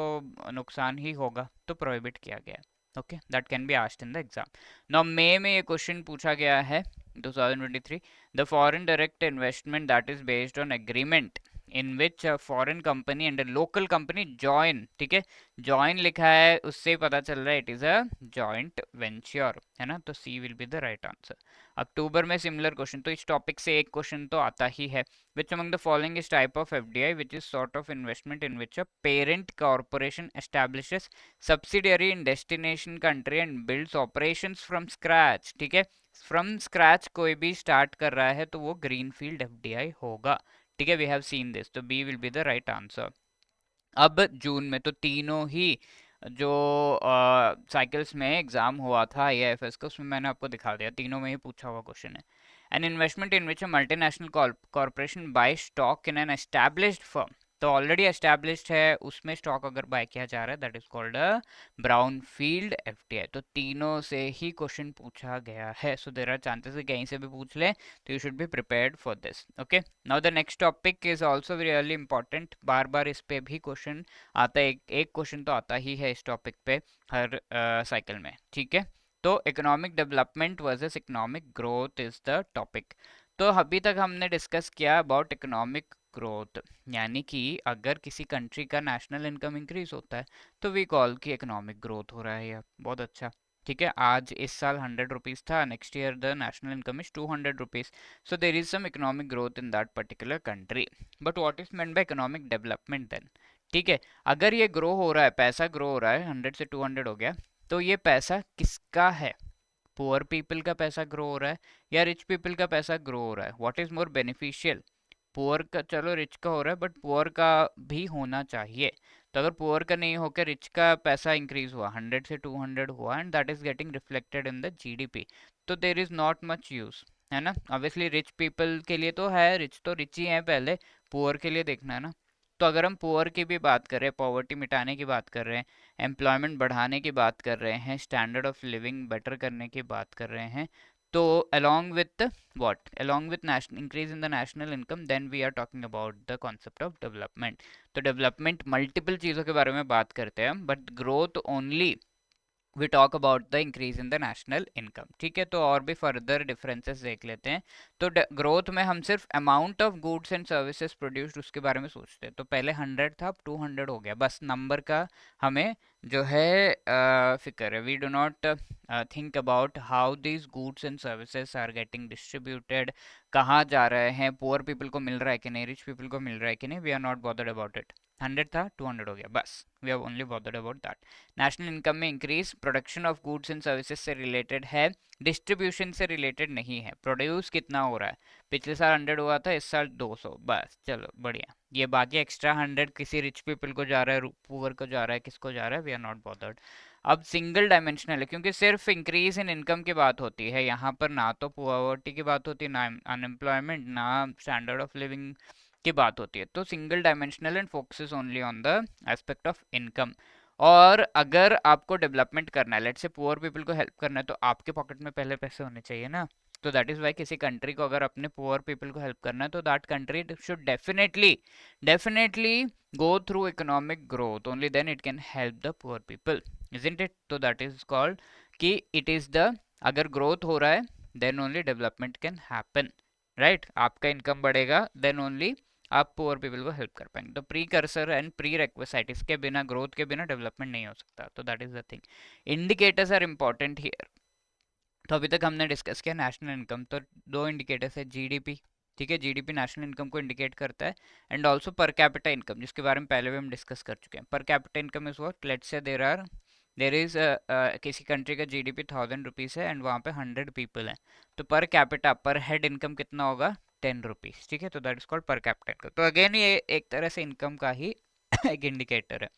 नुकसान ही होगा, तो प्रोहिबिट किया गया है। Okay, that can be asked in the exam. Now मई में ये क्वेश्चन पूछा गया है 2023, the foreign direct investment that is based on agreement in which foreign company and local company join, ठीक है, जॉइन लिखा है उससे ही पता चल रहा है it is a joint venture, है ना, तो C will be the right answer. October में सिमिलर क्वेश्चन, तो इस टॉपिक से एक क्वेश्चन तो आता ही है। Which among the following is type of FDI which is sort of investment in which a parent corporation establishes subsidiary in destination country and builds operations from scratch, ठीक है, from scratch कोई भी start कर रहा है तो वो greenfield FDI होगा, ठीक है, we have seen this, तो B will be the right answer। अब जून में तो तीनों ही जो साइकिल्स में एग्जाम हुआ था आईआईएफएस का उसमें मैंने आपको दिखा दिया, तीनों में ही पूछा हुआ क्वेश्चन है। An investment in which a multinational corporation buy stock in an established firm, तो ऑलरेडी एस्टैब्लिश्ड है उसमें स्टॉक अगर बाय किया जा रहा है, that is called a brown field FDI. तो तीनों से ही क्वेश्चन पूछा गया है, सो देयर आर चांसेस कि कहीं से भी पूछ ले, तो you should be prepared for this. Okay, now the next topic is also really important, बार बार इस पे भी क्वेश्चन आता है, एक क्वेश्चन तो आता ही है इस टॉपिक पे हर साइकिल में, ठीक है। तो economic development versus economic growth is the topic. तो अभी तक हमने डिस्कस किया अबाउट इकोनॉमिक ग्रोथ, यानी कि अगर किसी कंट्री का नेशनल इनकम इंक्रीज होता है तो वी कॉल की इकोनॉमिक ग्रोथ हो रहा है, यार बहुत अच्छा। ठीक है, आज इस साल 100 रुपीज था, next year the national income is 200 rupees, so there is some economic growth in that particular country. But what is meant by economic development then? ठीक है, अगर ये ग्रो हो रहा है, पैसा ग्रो हो रहा है, 100 से 200 हो गया, तो ये पैसा किसका है? पुअर पीपल का पैसा ग्रो हो रहा है या रिच पीपल का पैसा ग्रो हो रहा है? What is more beneficial? Poor का, चलो रिच का हो रहा है बट पुअर का भी होना चाहिए। तो अगर पुअर का नहीं होकर रिच का पैसा इंक्रीज हुआ, 100 से 200 हुआ, and that is getting reflected in the GDP, तो there is not much use, है ना। ऑब्वियसली रिच पीपल के लिए तो है, रिच तो रिच ही है पहले, पुअर के लिए देखना है ना। तो अगर हम पुअर की भी बात कर रहे हैं, पॉवर्टी मिटाने की बात कर रहे हैं, एम्प्लॉयमेंट बढ़ाने की बात कर रहे हैं, स्टैंडर्ड ऑफ लिविंग बेटर करने की बात कर रहे हैं, तो along with what, along with national increase in the national income, then we are talking about the concept of development। तो डेवलपमेंट मल्टीपल चीज़ों के बारे में बात करते हैं हम, but growth only we talk about the increase in the national income. ठीक है, तो और भी फर्दर डिफरेंसेस देख लेते हैं। तो ग्रोथ में हम सिर्फ amount of goods and services produced उसके बारे में सोचते हैं। तो पहले 100 था, अब 200 हो गया, बस नंबर का हमें जो है फिक्र है। We do not think about how these goods and services are getting distributed, कहाँ जा रहे हैं, पुअर पीपल को मिल रहा है कि नहीं, रिच पीपल को मिल रहा है कि नहीं, we are not bothered about it. 100 था, 200 हो गया, बस we are only bothered about that. National income में increase production of goods and services से रिलेटेड है, डिस्ट्रीब्यूशन से रिलेटेड नहीं है। प्रोड्यूस कितना हो रहा है, पिछले साल 100 हुआ था, इस साल 200, बस चलो बढ़िया। ये बाकी एक्स्ट्रा 100 किसी रिच पीपल को जा रहा है, पुअर को जा रहा है, किसको जा रहा है, वी आर नॉट बॉदर्ड। अब सिंगल डायमेंशनल है, क्योंकि सिर्फ इंक्रीज इन इनकम की बात होती है यहाँ पर, ना तो पुअर्टी की बात होती है, ना अनएम्प्लॉयमेंट, ना स्टैंडर्ड ऑफ लिविंग की बात होती है। तो single dimensional and focuses only on the aspect of income. और अगर आपको डेवलपमेंट करना है, लेट्स से पुअर पीपल को हेल्प करना है, तो आपके पॉकेट में पहले पैसे होने चाहिए ना। तो दैट इज वाई किसी कंट्री को अगर अपने पुअर पीपल को हेल्प करना है, तो that country should definitely definitely go through economic growth, only then it can help the poor people, isn't it? तो that is called कि it is the, अगर growth हो रहा है then only development can happen, right? आपका income बढ़ेगा then only आप poor people को हेल्प कर पाएंगे। तो प्री कर्सर एंड प्री रेक्विसाइट, इसके बिना, ग्रोथ के बिना डेवलपमेंट नहीं हो सकता। तो that is the thing, indicators are important here. तो अभी तक हमने डिस्कस किया नेशनल इनकम, तो दो इंडिकेटर्स है, जीडीपी, ठीक है, जीडीपी नेशनल इनकम को इंडिकेट करता है, एंड ऑल्सो पर कैपिटा इनकम, जिसके बारे में पहले भी हम डिस्कस कर चुके हैं। पर capita income is what, let's say there is किसी कंट्री का जीडीपी 1000 रुपीज़ है एंड वहाँ पे 100 पीपल हैं, तो पर कैपिटा, पर हेड इनकम कितना होगा, 10 रुपीज़। ठीक है, तो दैट इज कॉल्ड पर कैपिटा इनकम। तो अगेन ये एक तरह से इनकम का ही एक इंडिकेटर है।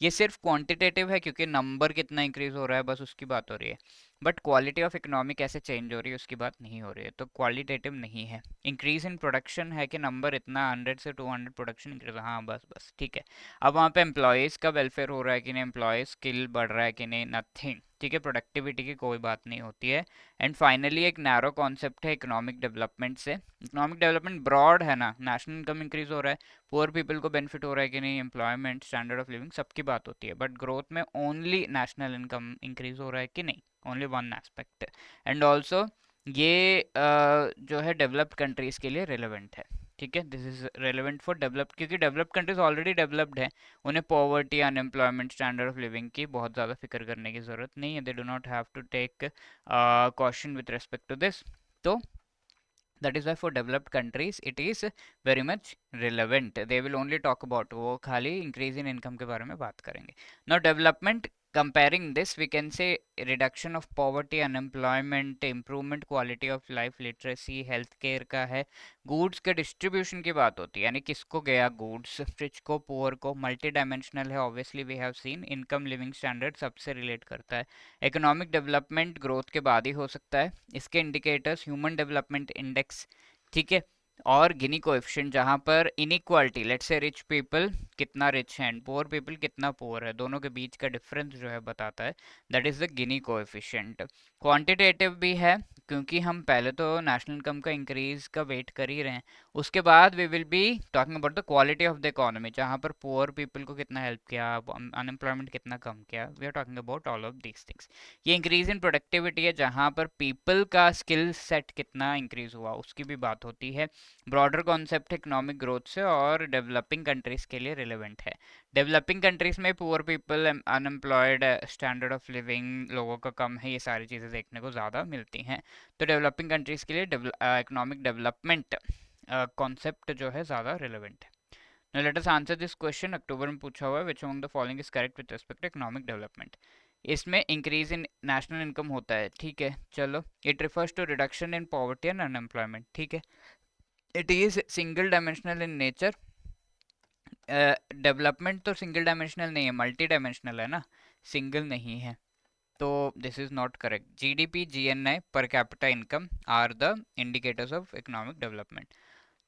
ये सिर्फ क्वांटिटेटिव है क्योंकि नंबर कितना इंक्रीज हो रहा है बस उसकी बात हो रही है, बट क्वालिटी ऑफ इकोनॉमी कैसे चेंज हो रही है उसकी बात नहीं हो रही है, तो क्वालिटेटिव नहीं है। इंक्रीज इन प्रोडक्शन है कि नंबर इतना 100 से 200 प्रोडक्शन इंक्रीज, हाँ बस बस ठीक है। अब वहाँ पे एम्प्लॉयज़ का वेलफेयर हो रहा है कि नहीं, एम्प्लॉयज़ स्किल बढ़ रहा है कि नहीं, नथिंग, ठीक है, प्रोडक्टिविटी की कोई बात नहीं होती है। एंड फाइनली एक नैरो कॉन्सेप्ट है इकोनॉमिक डेवलपमेंट से। इकोनॉमिक डेवलपमेंट ब्रॉड है ना, नेशनल इनकम इंक्रीज हो रहा है, पुअर पीपल को बेनिफिट हो रहा है कि नहीं, एम्प्लॉयमेंट, स्टैंडर्ड ऑफ लिविंग, सबकी बात होती है, बट ग्रोथ में ओनली नेशनल इनकम इंक्रीज हो रहा है कि नहीं, only one aspect. And also ये जो है डेवलप्ड कंट्रीज के लिए रिलेवेंट है, ठीक है, this is relevant for developed, क्योंकि डेवलप्ड कंट्रीज ऑलरेडी डेवलप्ड है, उन्हें poverty, unemployment, standard of living की बहुत ज़्यादा फिक्र करने की ज़रूरत नहीं है, they do not have to take caution with respect to this. तो that is why for developed countries it is very much relevant, they will only talk about, वो खाली increase in income के बारे में बात करेंगे। now development, comparing this we can say reduction of poverty, unemployment, improvement quality of life, literacy, health care का है। goods के distribution की बात होती है, यानी किसको गया goods, rich को, poor को, multi dimensional है, obviously we have seen income, living standard सबसे relate करता है। इकोनॉमिक डेवलपमेंट ग्रोथ के बाद ही हो सकता है। इसके इंडिकेटर्स, ह्यूमन डेवलपमेंट इंडेक्स, ठीक है, और गिनी कोएफिशिएंट जहां पर inequality, let's say rich people कितना रिच है एंड पुअर पीपल कितना पुअर है, दोनों के बीच का डिफरेंस जो है बताता है, that is the Gini coefficient. Quantitative भी है क्योंकि हम पहले तो नेशनल इनकम का इंक्रीज का वेट कर ही रहे हैं, उसके बाद we will be talking about the quality of the economy, जहां पर पुअर पीपल को कितना हेल्प किया, अनएम्प्लॉयमेंट कितना कम किया, we are talking about all of these things. ये इंक्रीज इन प्रोडक्टिविटी है जहां पर पीपल का स्किल सेट कितना इंक्रीज हुआ उसकी भी बात होती है। ब्रॉडर कॉन्सेप्ट इकोनॉमिक ग्रोथ से और डेवलपिंग कंट्रीज के लिए रिलेवेंट है। डेवलपिंग कंट्रीज में poor people, unemployed, standard of living लोगों का कम है, ये सारी चीज़ें देखने को ज़्यादा मिलती हैं। तो डेवलपिंग कंट्रीज के लिए इकोनॉमिक डेवलपमेंट कॉन्सेप्ट जो है ज़्यादा रिलेवेंट है। Now let us answer this question, अक्टूबर में पूछा हुआ है, which among the following is correct with respect to economic development। इसमें इंक्रीज इन नेशनल इनकम होता है, ठीक है, चलो। It refers to reduction in poverty and unemployment, ठीक है। It is single dimensional in nature. Development तो सिंगल डायमेंशनल नहीं है, मल्टी डायमेंशनल है ना, सिंगल नहीं है, तो this is not correct. GDP, GNI, per capita income are the indicators of economic development.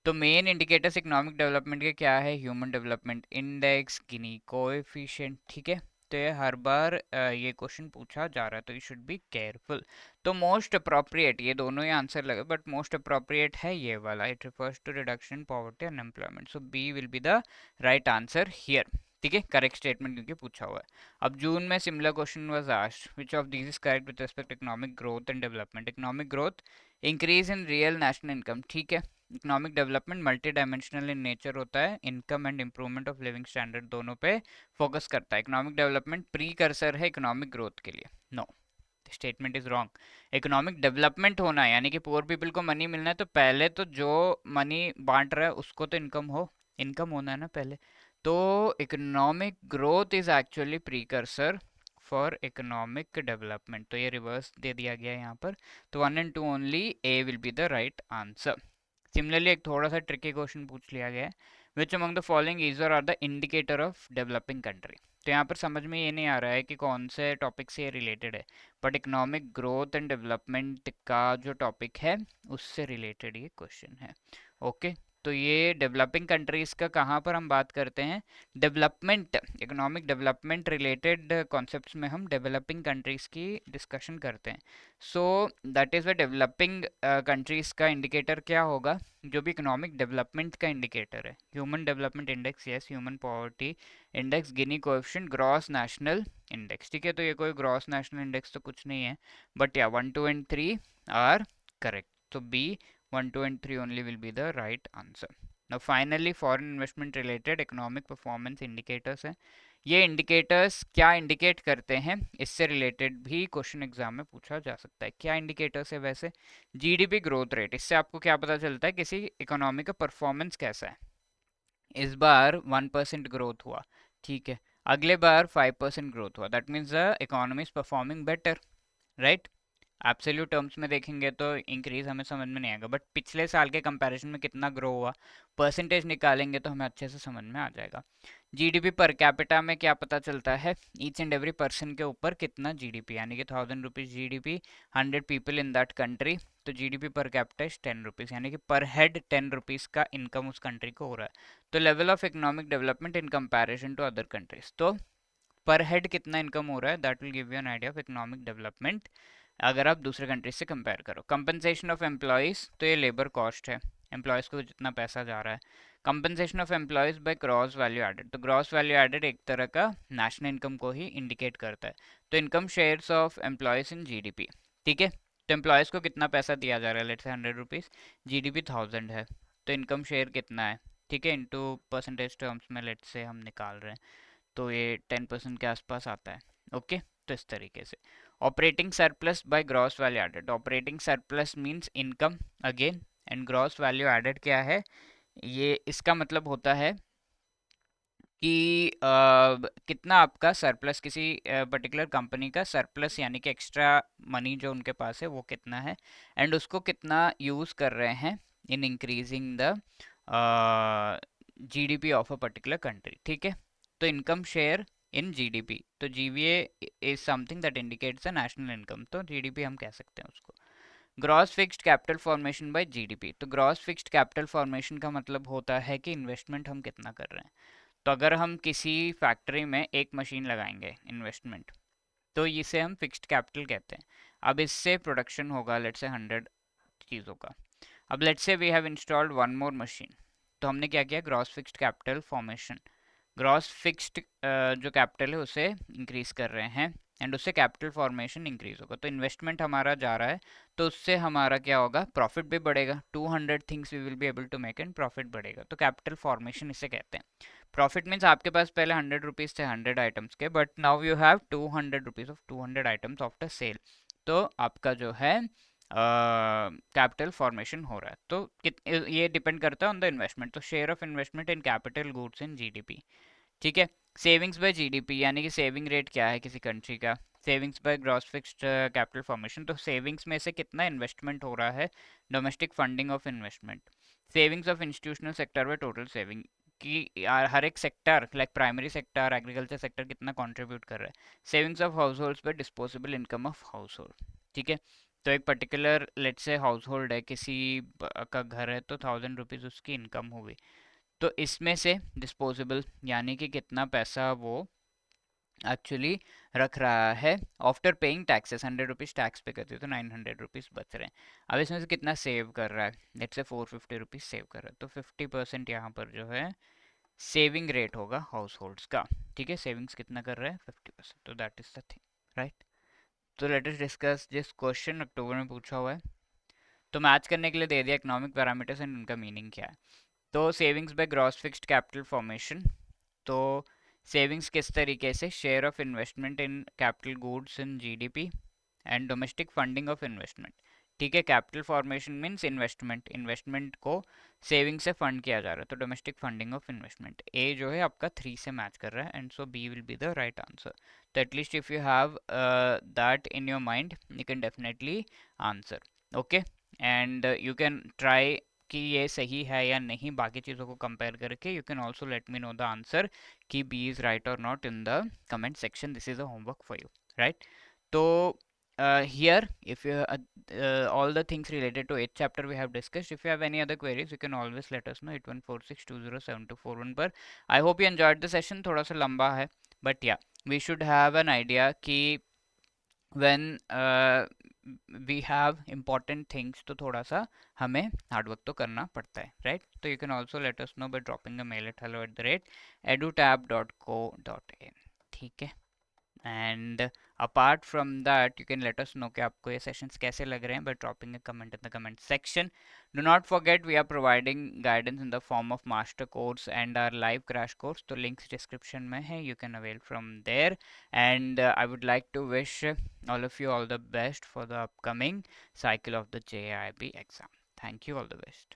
तो मेन इंडिकेटर्स इकोनॉमिक डेवलपमेंट के क्या है, human development index, Gini coefficient, ठीक है। तो ये हर बार ये क्वेश्चन पूछा जा रहा है, तो यू शुड बी केयरफुल। तो मोस्ट अप्रोप्रिएट, ये दोनों ही आंसर लगे बट मोस्ट अप्रोप्रिएट है ये वाला, it refers to reduction poverty and employment, so B will be the right answer here, ठीक है, करेक्ट स्टेटमेंट क्योंकि पूछा हुआ है। अब जून में similar question was asked, which of these is correct with respect economic growth and development. Economic growth, increase in real national income, ठीक है। Economic development multi dimensional in nature होता है, income and improvement of living standard दोनों पे focus करता है। Economic development precursor है economic growth के लिए, no, statement is wrong. Economic development होना है यानी कि पुअर पीपल को मनी मिलना है, तो पहले तो जो मनी बांट रहा है उसको तो इनकम होना है ना पहले। तो economic growth is actually precursor for economic development, तो ये रिवर्स दे दिया गया है यहाँ पर। तो 1 and 2 only, A will be the right answer. Similarly एक थोड़ा सा ट्रिकी क्वेश्चन पूछ लिया गया है, which among the following is or are the indicator of developing country. तो यहाँ पर समझ में ये नहीं आ रहा है कि कौन से टॉपिक से ये रिलेटेड है, but economic growth and development का जो टॉपिक है उससे रिलेटेड ये क्वेश्चन है, ओके। तो ये डेवलपिंग कंट्रीज का कहाँ पर हम बात करते हैं, development, economic development related concepts में हम डेवलपिंग कंट्रीज की डिस्कशन करते हैं। सो दैट इज़ व डेवलपिंग कंट्रीज का इंडिकेटर क्या होगा, जो भी इकोनॉमिक डेवलपमेंट का इंडिकेटर है, human development index, yes, human poverty index, Gini coefficient, gross national index, ठीक है। तो ये कोई ग्रॉस नेशनल इंडेक्स तो कुछ नहीं है, बट या 1, 2 and 3 आर करेक्ट, तो B 1, 2 and 3 only will be the right answer. Now finally foreign investment related economic performance indicators है। ये इंडिकेटर्स क्या इंडिकेट करते हैं, इससे रिलेटेड भी क्वेश्चन एग्जाम में पूछा जा सकता है। क्या इंडिकेटर्स है वैसे, जीडीपी ग्रोथ रेट, इससे आपको क्या पता चलता है किसी इकोनॉमी का परफॉर्मेंस कैसा है। इस बार 1% ग्रोथ हुआ, ठीक है, अगले बार 5% ग्रोथ हुआ, that means the economy is performing better, right. Absolute terms में देखेंगे तो इंक्रीज हमें समझ में नहीं आएगा, बट पिछले साल के कंपैरिजन में कितना ग्रो हुआ, परसेंटेज निकालेंगे तो हमें अच्छे से समझ में आ जाएगा। जीडीपी पर कैपिटा में क्या पता चलता है, ईच एंड एवरी पर्सन के ऊपर कितना जीडीपी, यानी कि 1000 rupees GDP, 100 people in that country, तो GDP per capita is 10 rupees, यानी कि पर हेड 10 रुपीज का इनकम उस कंट्री को हो रहा है। तो level of economic development in comparison to other countries, तो पर हेड कितना इनकम हो रहा है, that will give you an idea of economic development अगर आप दूसरे कंट्रीज से कंपेयर करो। कंपनसेशन ऑफ एम्प्लॉयज़, तो ये लेबर कॉस्ट है, एम्प्लॉयज़ को जितना पैसा जा रहा है। Compensation of employees by gross value added, तो ग्रॉस वैल्यू एडेड एक तरह का नेशनल इनकम को ही इंडिकेट करता है। तो income shares of employees in GDP, ठीक है। तो एम्प्लॉयज़ को कितना पैसा दिया जा रहा है, लेट्स से 100 रुपीज़, जीडीपी 1000 है, तो इनकम शेयर कितना है, ठीक है, इनटू परसेंटेज टर्म्स में लेट्स से हम निकाल रहे हैं, तो ये 10% के आसपास आता है, ओके। तो इस तरीके से operating surplus by gross value added, operating surplus means income again, and gross value added क्या है, ये इसका मतलब होता है कि कितना आपका सरप्लस, किसी पर्टिकुलर कंपनी का सरप्लस यानी कि एक्स्ट्रा मनी जो उनके पास है वो कितना है, एंड उसको कितना यूज़ कर रहे हैं in increasing the GDP of a particular country, ठीक है। तो इनकम शेयर इन जीडीपी, तो GVA is something that indicates the national income, तो जीडीपी हम कह सकते हैं उसको। Gross fixed capital formation by GDP. तो ग्रॉस फिक्स्ड कैपिटल फॉर्मेशन का मतलब होता है कि इन्वेस्टमेंट हम कितना कर रहे हैं। तो अगर हम किसी फैक्ट्री में एक मशीन लगाएंगे इन्वेस्टमेंट, तो इसे हम फिक्स्ड कैपिटल कहते हैं। अब इससे प्रोडक्शन होगा लेट्स से 100 चीज़ों का। अब let's say we have installed one more machine, तो हमने क्या किया, gross fixed capital formation, gross fixed जो कैपिटल है उसे इंक्रीज कर रहे हैं एंड उससे कैपिटल फॉर्मेशन इंक्रीज होगा। तो इन्वेस्टमेंट हमारा जा रहा है, तो उससे हमारा क्या होगा, प्रॉफिट भी बढ़ेगा। 200 things we will be able to make and profit बढ़ेगा। तो कैपिटल फॉर्मेशन इसे कहते हैं। प्रॉफिट मीन्स आपके पास पहले 100 रुपीज़ थे 100 आइटम्स के, but now you have 200 rupees of 200 items after sale. तो आपका जो है कैपिटल फॉर्मेशन हो रहा है। तो ये डिपेंड करता है ऑन द इन्वेस्टमेंट। तो share of investment in capital goods in GDP, ठीक है। सेविंग्स बाय जीडीपी यानी कि सेविंग रेट क्या है किसी कंट्री का, savings by gross fixed capital formation. तो सेविंग्स में से कितना इन्वेस्टमेंट हो रहा है, domestic funding of investment. Savings of institutional sector by total saving, कि हर एक sector like primary sector agriculture sector कितना कंट्रीब्यूट कर रहा है। Savings of household by disposable income of household, ठीक है। तो एक particular let's say household है, किसी का घर है, तो 1000 रुपीज़ उसकी इनकम हुई। तो इसमें से डिस्पोजेबल यानी कि कितना पैसा वो एक्चुअली रख रहा है after paying taxes, 100 rupees tax पे करते तो 900 रुपीज़ बच रहे हैं। अब इसमें से कितना सेव कर रहा है, लेट्स से 450 रुपीज़ सेव कर रहा है। तो 50% यहाँ पर जो है सेविंग रेट होगा हाउस होल्ड्स का, ठीक है। सेविंग्स कितना कर रहा है, 50%। तो that is the thing, right. तो लेट अस डिस्कस जिस क्वेश्चन अक्टूबर में पूछा हुआ है। तो मैच करने के लिए दे दिया इकोनॉमिक पैरामीटर्स एंड उनका मीनिंग क्या है। तो savings by gross fixed capital formation, तो सेविंग्स किस तरीके से, share of investment in capital goods in GDP and domestic funding of investment, ठीक है। Capital formation means investment, investment को सेविंग से फंड किया जा रहा है, तो डोमेस्टिक फंडिंग ऑफ इन्वेस्टमेंट। ए जो है आपका 3 से मैच कर रहा है and so B will be the right answer. तो at least if you have that in your mind you can definitely answer, okay. And you can try कि ये सही है या नहीं, बाकी चीज़ों को कंपेयर करके you can also let me know the answer कि बी इज़ राइट और not in the comment section. This is a homework for you, right. तो here if you all the things related to 8th chapter we have discussed. If you have any other queries you can always let us know 8146207241 पर। I hope you enjoyed the session, थोड़ा सा लंबा है but yeah we should have an idea कि when we have important things तो थोड़ा सा हमें हार्ड वर्क तो करना पड़ता है, राइट। तो you can also let us know by dropping a mail at hello@edutab.co.in, ठीक है। And apart from that you can let us know कि आपको ये सेशंस कैसे लग रहे हैं by dropping a comment in the comment section. Do not forget we are providing guidance in the form of master course and are live crash course, तो links description में है, you can avail from there. And I would like to wish all of you all the best for the upcoming cycle of the JIB exam. Thank you, all the best.